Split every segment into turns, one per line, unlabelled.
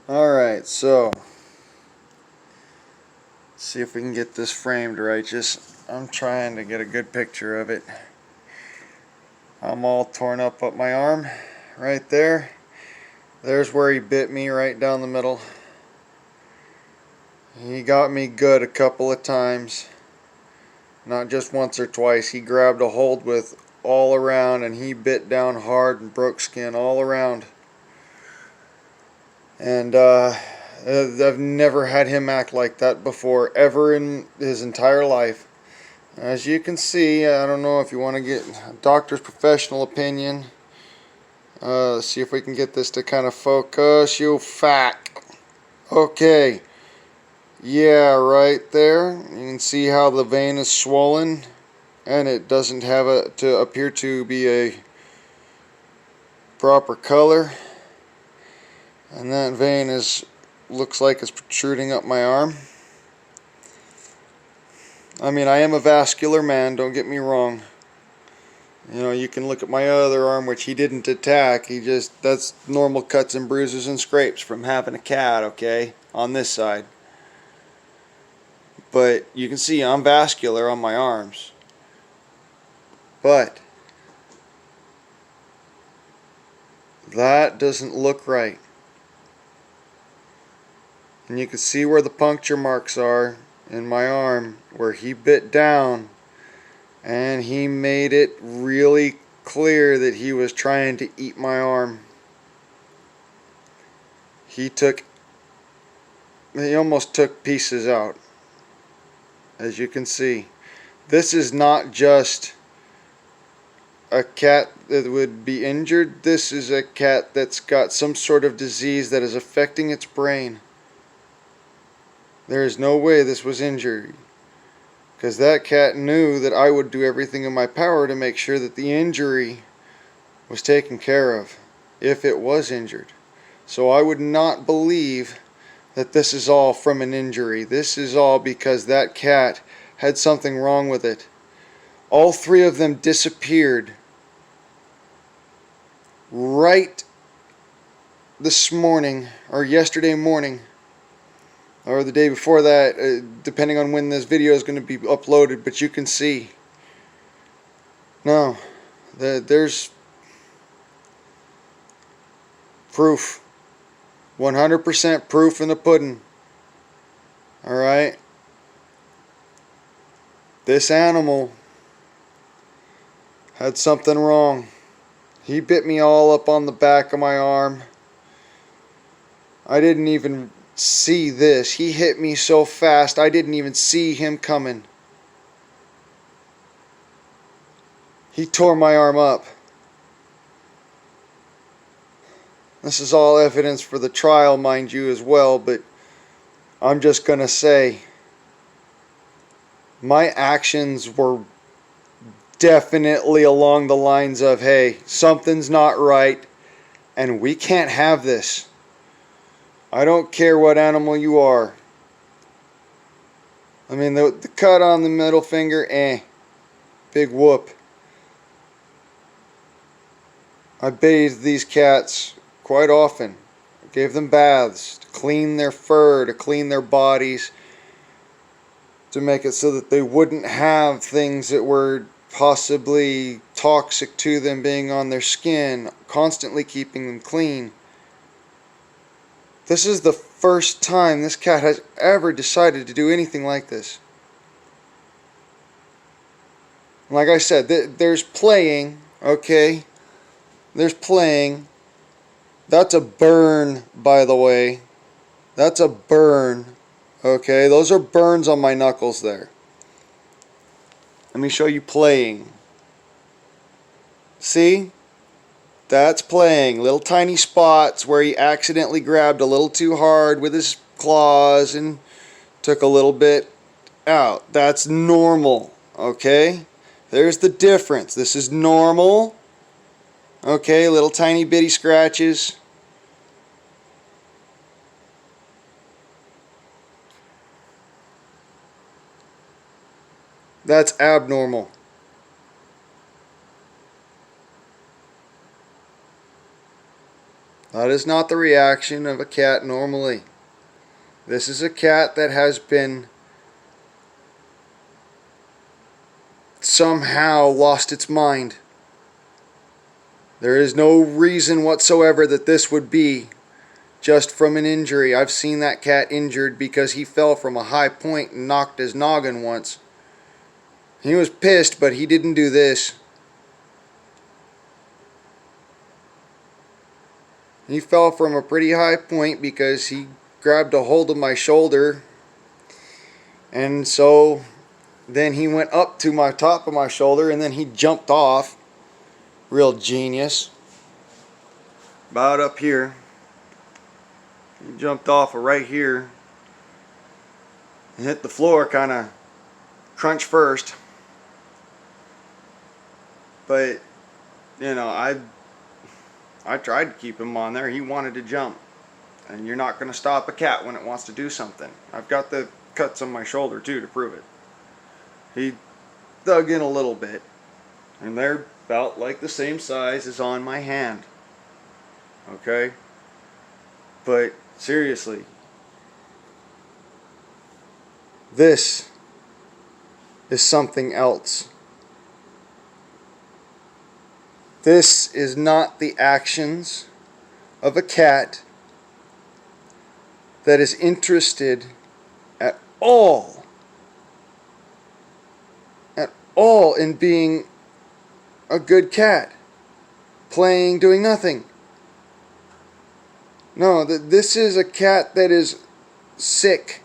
Alright, so see if we can get this framed right. I'm trying to get a good picture of it. I'm all torn up my arm right there. There's where he bit me right down the middle. He got me good a couple of times. Not just once or twice. He grabbed a hold with all around and he bit down hard and broke skin all around. And I've never had him act like that before, ever in his entire life. As you can see, I don't know if you want to get a doctor's professional opinion. See if we can get this to kind of focus. You fat. Okay. Yeah, right there. You can see how the vein is swollen, and it doesn't have to appear to be a proper color. And that vein looks like it's protruding up my arm. I mean, I am a vascular man, don't get me wrong. You know, you can look at my other arm, which he didn't attack. That's normal cuts and bruises and scrapes from having a cat, okay, on this side. But you can see I'm vascular on my arms. But that doesn't look right. And you can see where the puncture marks are in my arm where he bit down, and he made it really clear that he was trying to eat my arm. He almost took pieces out, as you can see. This is not just a cat that would be injured. This is a cat that's got some sort of disease that is affecting its brain. There is no way this was injury, because that cat knew that I would do everything in my power to make sure that the injury was taken care of, if it was injured. So I would not believe that this is all from an injury. This is all because that cat had something wrong with it. All three of them disappeared right this morning, or yesterday morning, or the day before that, depending on when this video is going to be uploaded. But you can see, no, there's proof, 100% proof in the pudding. Alright, this animal had something wrong. He bit me all up on the back of my arm. I didn't even see this. He hit me so fast I didn't even see him coming. He tore my arm up. This is all evidence for the trial, mind you, as well, but I'm just going to say my actions were definitely along the lines of, hey, something's not right and we can't have this. I don't care what animal you are. I mean, the cut on the middle finger, big whoop. I bathed these cats quite often. I gave them baths to clean their fur, to clean their bodies, to make it so that they wouldn't have things that were possibly toxic to them being on their skin, constantly keeping them clean. This is the first time this cat has ever decided to do anything like this. Like I said, there's playing, okay? There's playing. That's a burn, by the way. That's a burn, okay? Those are burns on my knuckles there. Let me show you playing. See? That's playing. Little tiny spots where he accidentally grabbed a little too hard with his claws and took a little bit out. That's normal, okay? There's the difference. This is normal. Okay, little tiny bitty scratches. That's abnormal. That is not the reaction of a cat normally. This is a cat that has been somehow lost its mind. There is no reason whatsoever that this would be just from an injury. I've seen that cat injured because he fell from a high point and knocked his noggin once. He was pissed, but he didn't do this. He fell from a pretty high point because he grabbed a hold of my shoulder, and so then he went up to my top of my shoulder, and then he jumped off. Real genius. About up here. He jumped off right here and hit the floor, kind of crunch first. But you know, I tried to keep him on there. He wanted to jump. And you're not going to stop a cat when it wants to do something. I've got the cuts on my shoulder too to prove it. He dug in a little bit. And they're about like the same size as on my hand. Okay? But seriously, this is something else. This is not the actions of a cat that is interested at all in being a good cat, playing, doing nothing. No, this is a cat that is sick,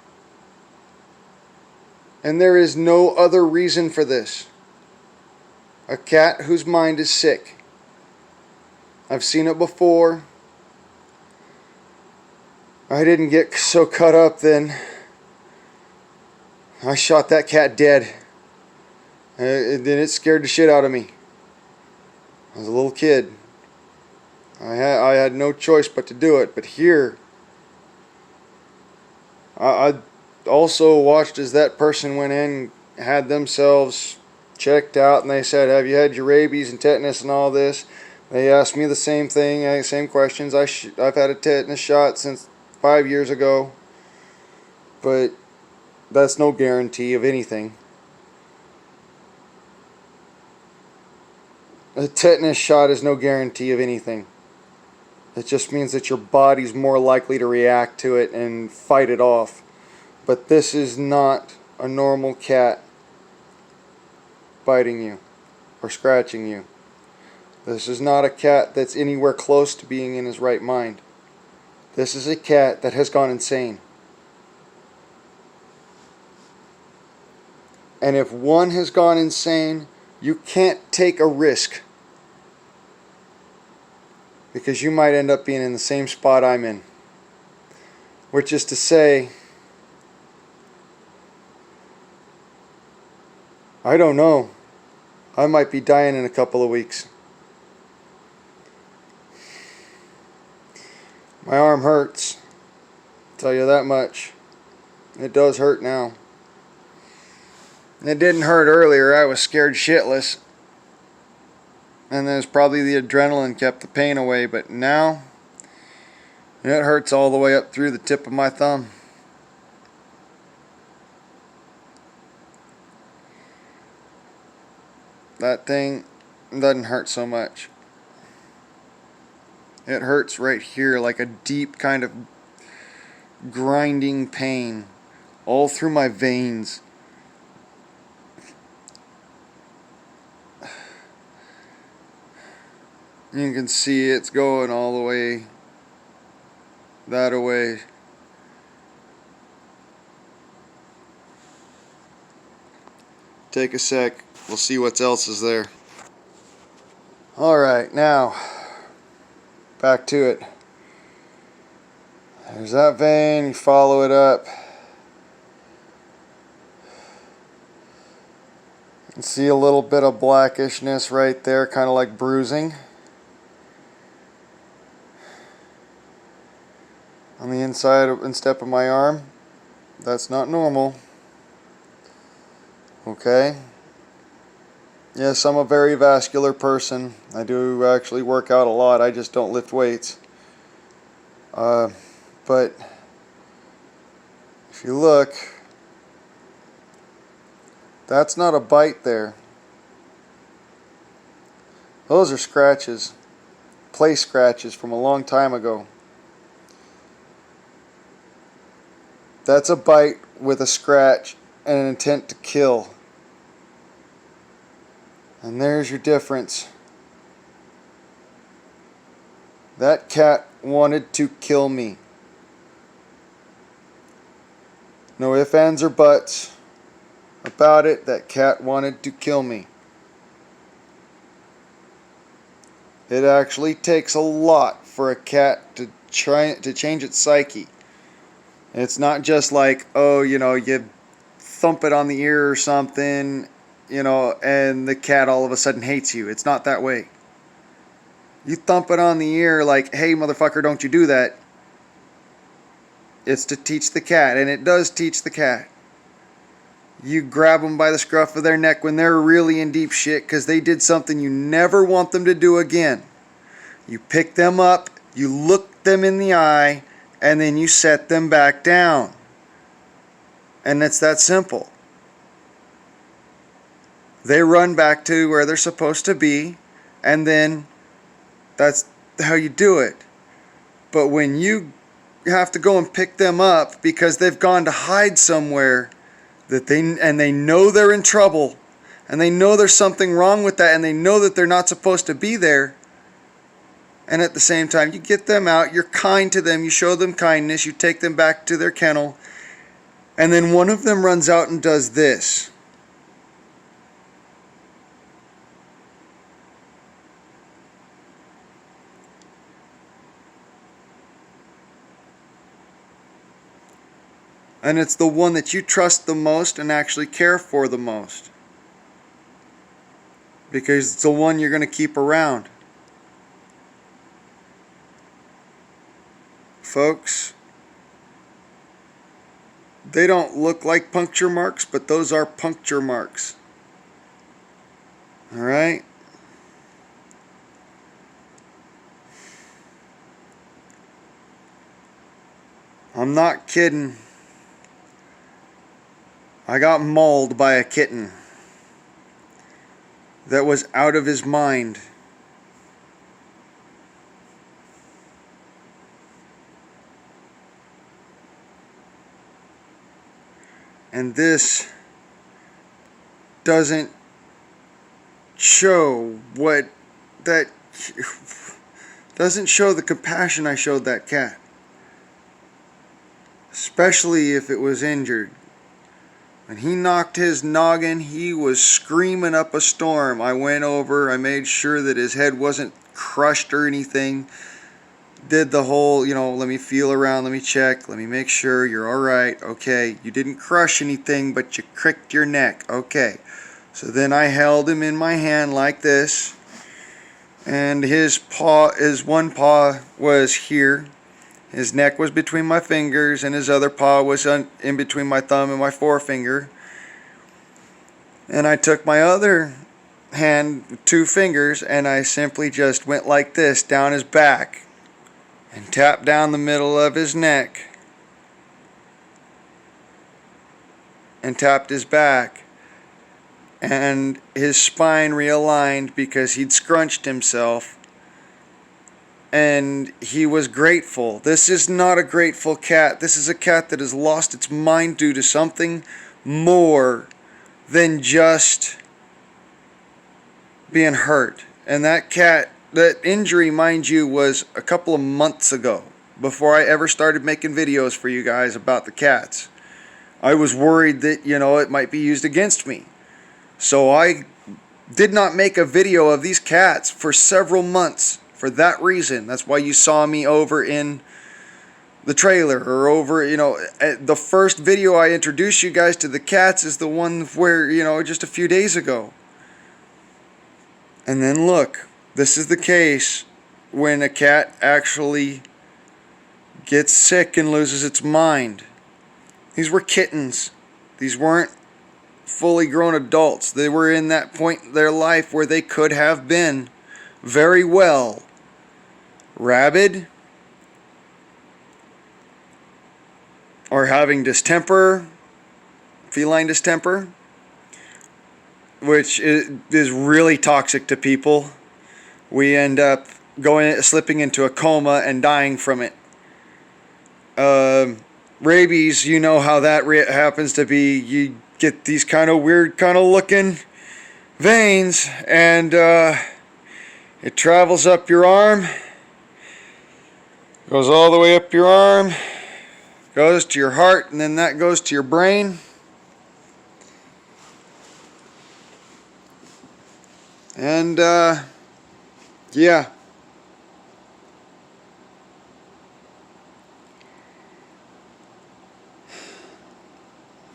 and there is no other reason for this. A cat whose mind is sick. I've seen it before. I didn't get so cut up then. I shot that cat dead. And then it scared the shit out of me. I was a little kid. I had no choice but to do it. But here, I also watched as that person went in, had themselves checked out, and they said, "Have you had your rabies and tetanus and all this?" They asked me the same thing, same questions. I've had a tetanus shot since 5 years ago, but that's no guarantee of anything. A tetanus shot is no guarantee of anything. It just means that your body's more likely to react to it and fight it off. But this is not a normal cat biting you or scratching you. This is not a cat that's anywhere close to being in his right mind. This is a cat that has gone insane. And if one has gone insane, you can't take a risk, because you might end up being in the same spot I'm in. Which is to say, I don't know. I might be dying in a couple of weeks. My arm hurts. I'll tell you that much. It does hurt now. It didn't hurt earlier. I was scared shitless. And there's probably the adrenaline kept the pain away. But now, it hurts all the way up through the tip of my thumb. That thing doesn't hurt so much. It hurts right here like a deep kind of grinding pain all through my veins. You can see it's going all the way that away. Take a sec. We'll see what else is there. Alright, now back to it. There's that vein, you follow it up. You can see a little bit of blackishness right there, kind of like bruising on the inside instep of my arm. That's not normal. Okay. Yes, I'm a very vascular person. I do actually work out a lot. I just don't lift weights. But if you look, that's not a bite there. Those are scratches, play scratches from a long time ago. That's a bite with a scratch and an intent to kill. And there's your difference. That cat wanted to kill me. No ifs, ands, or buts about it. That cat wanted to kill me. It actually takes a lot for a cat to try to change its psyche. It's not just like, oh, you thump it on the ear or something, and the cat all of a sudden hates you. It's not that way. You thump it on the ear like, hey, motherfucker, don't you do that. It's to teach the cat, and it does teach the cat. You grab them by the scruff of their neck when they're really in deep shit because they did something you never want them to do again. You pick them up, you look them in the eye, and then you set them back down. And it's that simple. They run back to where they're supposed to be, and then that's how you do it. But when you have to go and pick them up because they've gone to hide somewhere that they know they're in trouble, and they know there's something wrong with that, and they know that they're not supposed to be there, and at the same time you get them out, you're kind to them, you show them kindness, you take them back to their kennel, and then one of them runs out and does this. And it's the one that you trust the most and actually care for the most. Because it's the one you're going to keep around. Folks, they don't look like puncture marks, but those are puncture marks. Alright? I'm not kidding. I got mauled by a kitten that was out of his mind. And this doesn't show doesn't show the compassion I showed that cat. Especially if it was injured. When he knocked his noggin, he was screaming up a storm. I went over, I made sure that his head wasn't crushed or anything. Did the whole, let me feel around, let me check, let me make sure you're alright. Okay, you didn't crush anything, but you cricked your neck. Okay, so then I held him in my hand like this, and his one paw was here. His neck was between my fingers, and his other paw was in between my thumb and my forefinger. And I took my other hand, 2 fingers, and I simply just went like this down his back and tapped down the middle of his neck and tapped his back. And his spine realigned because he'd scrunched himself. And he was grateful. This is not a grateful cat. This is a cat that has lost its mind due to something more than just being hurt. And that cat, that injury, mind you, was a couple of months ago, before I ever started making videos for you guys about the cats. I was worried that, it might be used against me. So I did not make a video of these cats for several months. For that reason. That's why you saw me over in the trailer, or over, the first video I introduced you guys to the cats is the one where, just a few days ago. And then look, this is the case when a cat actually gets sick and loses its mind. These were kittens. These weren't fully grown adults. They were in that point in their life where they could have been very well rabid, or having distemper, feline distemper, which is really toxic to people. We end up slipping into a coma and dying from it. Rabies, you know how that happens to be. You get these kind of weird kind of looking veins, and it travels up your arm, goes all the way up your arm, goes to your heart, and then that goes to your brain. And yeah.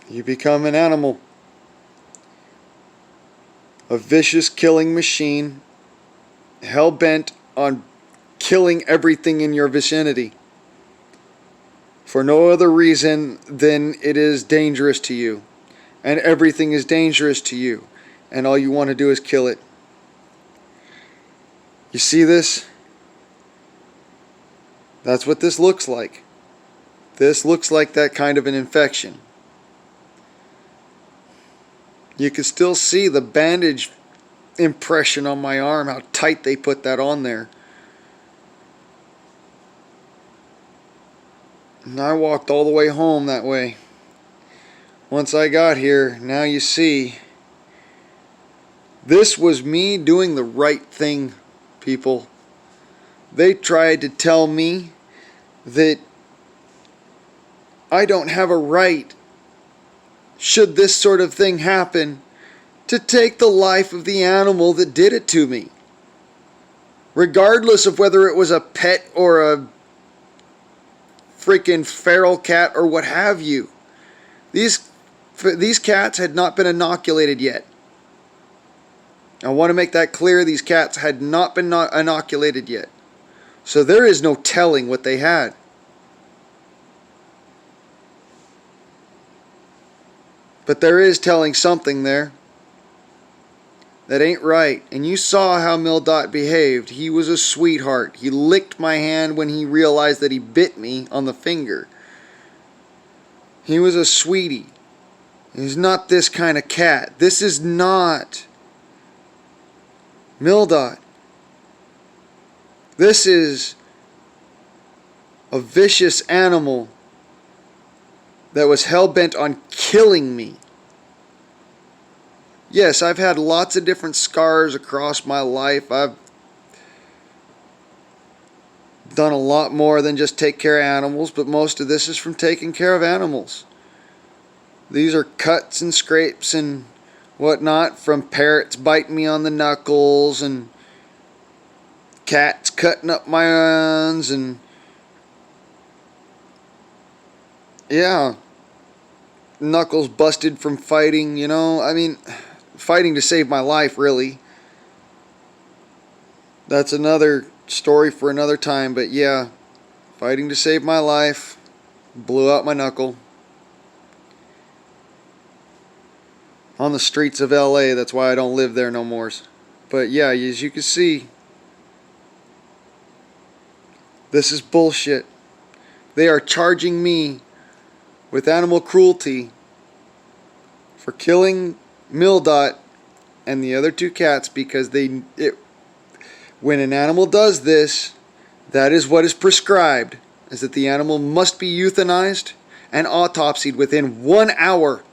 You become an animal. A vicious killing machine, hell-bent on killing everything in your vicinity. For no other reason than it is dangerous to you. And everything is dangerous to you. And all you want to do is kill it. You see this? That's what this looks like. This looks like that kind of an infection. You can still see the bandage impression on my arm, how tight they put that on there. And I walked all the way home that way. Once I got here, now you see, this was me doing the right thing, people. They tried to tell me that I don't have a right, should this sort of thing happen, to take the life of the animal that did it to me. Regardless of whether it was a pet or a freaking feral cat or what have you. These cats had not been inoculated yet. I want to make that clear. These cats had not been inoculated yet. So there is no telling what they had. But there is telling something there that ain't right. And you saw how Mildot behaved. He was a sweetheart. He licked my hand when he realized that he bit me on the finger. He was a sweetie. He's not this kind of cat. This is not Mildot. This is a vicious animal that was hell-bent on killing me. Yes, I've had lots of different scars across my life. I've done a lot more than just take care of animals, but most of this is from taking care of animals. These are cuts and scrapes and whatnot from parrots biting me on the knuckles and cats cutting up my hands and yeah, knuckles busted from fighting, you know. I mean, fighting to save my life, really. That's another story for another time, but yeah, fighting to save my life, blew out my knuckle. On the streets of LA, that's why I don't live there no more. But yeah, as you can see, this is bullshit. They are charging me with animal cruelty for killing Mildot and the other two cats because when an animal does this, that is what is prescribed, is that the animal must be euthanized and autopsied within 1 hour.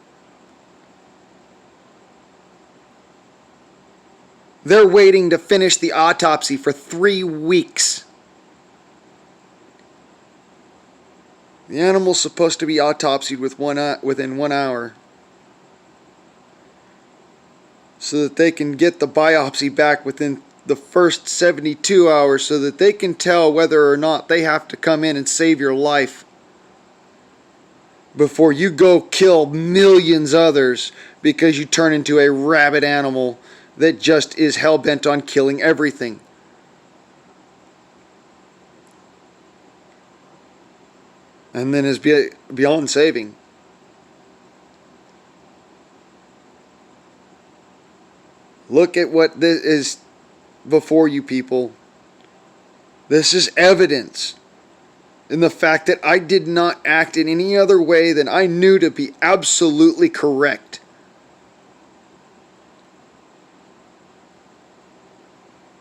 They're waiting to finish the autopsy for 3 weeks. The animal's supposed to be autopsied within 1 hour so that they can get the biopsy back within the first 72 hours so that they can tell whether or not they have to come in and save your life before you go kill millions others because you turn into a rabid animal that just is hell-bent on killing everything. And then is beyond saving. Look at what this is before you people. This is evidence in the fact that I did not act in any other way than I knew to be absolutely correct.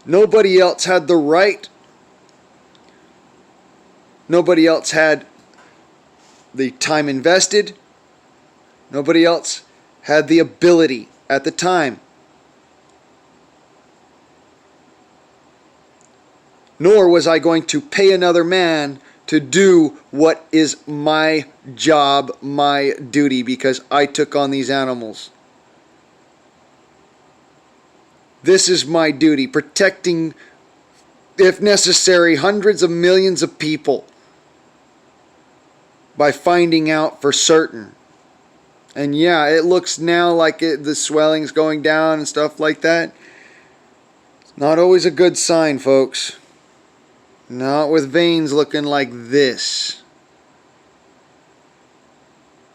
Nobody else had the right. Nobody else had the time invested. Nobody else had the ability at the time. Nor was I going to pay another man to do what is my job, my duty, because I took on these animals. This is my duty, protecting, if necessary, hundreds of millions of people by finding out for certain. And yeah, it looks now like the swelling's going down and stuff like that. It's not always a good sign, folks. Not with veins looking like this.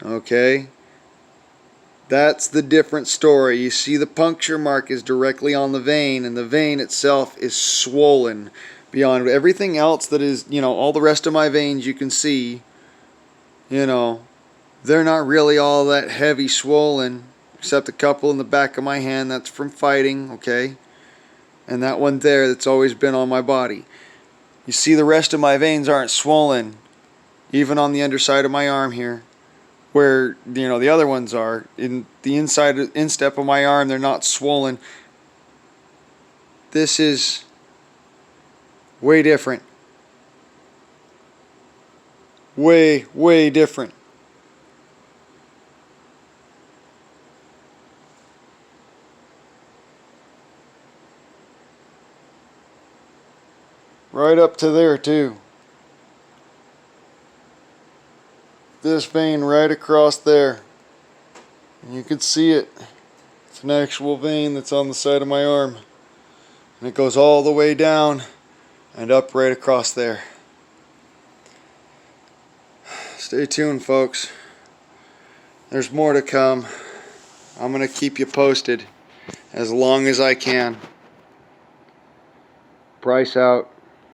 Okay? That's the different story. You see the puncture mark is directly on the vein, and the vein itself is swollen beyond everything else that is, all the rest of my veins you can see, they're not really all that heavy swollen, except a couple in the back of my hand. That's from fighting, okay? And that one there that's always been on my body. You see the rest of my veins aren't swollen, even on the underside of my arm here, where, the other ones are. In the instep of my arm, they're not swollen. This is way different. Way, way different. Right up to there too. This vein right across there. And you can see it. It's an actual vein that's on the side of my arm. And it goes all the way down and up right across there. Stay tuned, folks. There's more to come. I'm going to keep you posted as long as I can. Price out.